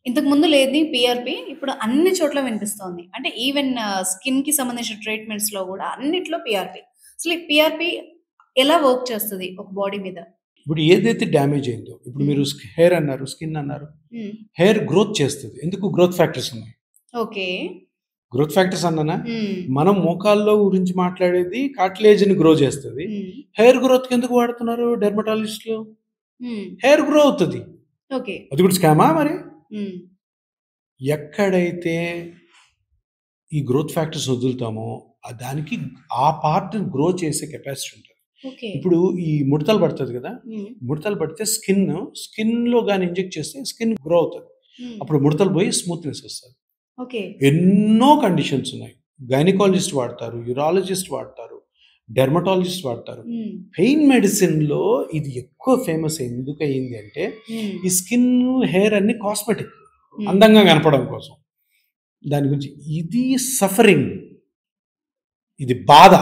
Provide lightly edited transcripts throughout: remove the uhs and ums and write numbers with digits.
ఇంతకు ముందు లేనిది పీఆర్‌పీ ఇప్పుడు అన్ని చోట్ల వినిపిస్తోంది. అంటే ఈవెన్ స్కిన్‌కి సంబంధించిన ట్రీట్‌మెంట్స్‌లో గూడా అన్నిట్లో పీఆర్‌పీ. అసలు ఈ పీఆర్‌పీ ఎలా వర్క్ చేస్తది ఒక బాడీ మీద? ఇప్పుడు ఏదైతే డ్యామేజ్ అయిందో, ఇప్పుడు మీరు హ్మ్. హెయిర్ అన్నారు, స్కిన్ అన్నారు. హ్మ్. హెయిర్ గ్రోత్ చేస్తది. ఎందుకు? గ్రోత్ ఫ్యాక్టర్స్ ఉన్నాయి. ఓకే. గ్రోత్ ఫ్యాక్టర్స్ అన్నానా? హ్మ్. మనం మోకాల్లో గురించి మాట్లాడేది కార్టిలేజ్‌ని గ్రో చేస్తది. హ్మ్. హెయిర్ గ్రోత్‌కి ఎందుకు వాడుతున్నారు డెర్మటాలజిస్ట్‌లు? హ్మ్. హెయిర్ గ్రో అవుతది. ఓకే. అది కూడా స్కామా మరి? హ్మ్. ఎక్కడైతే ఈ గ్రోత్ ఫ్యాక్టర్స్ వదులుతామో, దానికి ఆ పార్ట్‌ని గ్రో చేసే కెపాసిటీ ఉంటది. ఓకే. ఇప్పుడు ఈ ముడతలు పడతది కదా! హ్మ్. ముడతలు పడితే స్కిన్‌లో గాని ఇంజెక్ట్ చేస్తే స్కిన్ గ్రో అవుతది. హ్మ్. అప్పుడు ముడతలు పోయి స్మూత్‌నెస్ వస్తది. ఓకే. ఎన్నో కండిషన్స్ ఉన్నాయి. గైనకాలజిస్ట్ వాడతారు, యూరాలజిస్ట్ వాడతారు, డెర్మటాలజిస్ట్ వాడతారు. హ్మ్. పెయిన్ మెడిసిన్‌లో ఇది ఎక్కువ ఫేమస్ ఎందుకయింది అంటే, హ్మ్. ఈ స్కిన్, హెయిర్ అన్నీ కాస్మెటిక్. హ్మ్. అందంగా కనపడడం కోసం. దాని గురించి ఇది సఫరింగ్. ఇది బాధ.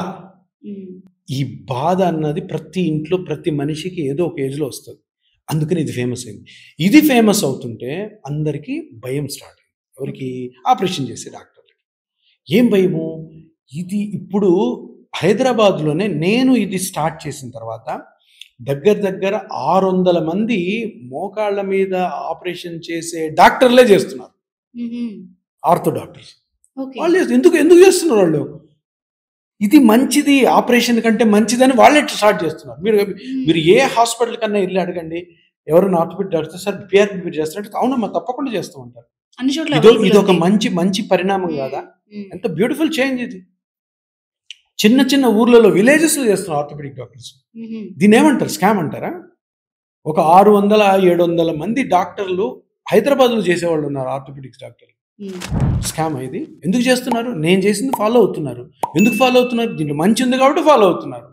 హ్మ్. ఈ బాధ అన్నది ప్రతి ఇంట్లో, ప్రతి మనిషికి ఏదో ఒక ఏజ్‌లో వస్తది. అందుకని ఇది ఫేమస్ అయింది. ఇది ఫేమస్ అవుతుంటే అందరికి భయం స్టార్ట్ అయింది. ఎవరికి? ఓకే. ఆపరేషన్ చేసే డాక్టర్‌లకి. ఏం భయము? ఇది ఇప్పుడు హైదరాబాద్‌లోనే నేను ఇది స్టార్ట్ చేసిన తర్వాత దగ్గర దగ్గర 600 మంది మోకాళ్ళ మీద ఆపరేషన్ చేసే డాక్టర్‌లే చేస్తున్నారు. హుహు. Ortho doctors. ఓకే. వాళ్ళు ఎందుకు ఎందుకు చేస్తున్నారు వాళ్ళు? ఇది మంచిది, ఆపరేషన్ కంటే మంచిదని వాళ్ళే స్టార్ట్ చేస్తున్నారు. మీరు మీరు హ్మ్. ఏ హాస్పిటల్ కన్నా ఎళ్లి అడగండి. ఎవరైనా ఆర్థోపెడిక్ డాక్టర్ సార్ పీఆర్‌పీ మీరు చేస్తారంటే అవునమ్మా తప్పకుండా చేస్తూ ఉంటారు. అన్ని చోట్ల అవైలబుల్ ఇదొక ఉంది. మంచి మంచి పరిణామం హ్మ్. కాదా? హ్మ్. ఎంత బ్యూటిఫుల్ చేంజ్ ఇది. చిన్న చిన్న ఊర్లలో విలేజెస్‌లో చేస్తున్నారు ఆర్థోపెడిక్ డాక్టర్స్. హుహు. దీన్నేమంటారు? స్కామ్ అంటారా? ఒక 600, 700 మంది డాక్టర్లు హైదరాబాద్‌లో చేసేవాళ్ళున్నారు ఆర్థోపెడిక్స్ డాక్టర్లు. హ్మ్. స్కామా ఇది? ఎందుకు చేస్తున్నారు? నేను చేసింది ఫాలో అవుతున్నారు. ఎందుకు ఫాలో అవుతున్నారు? దీంట్లో మంచి ఉంది కాబట్టి ఫాలో అవుతున్నారు.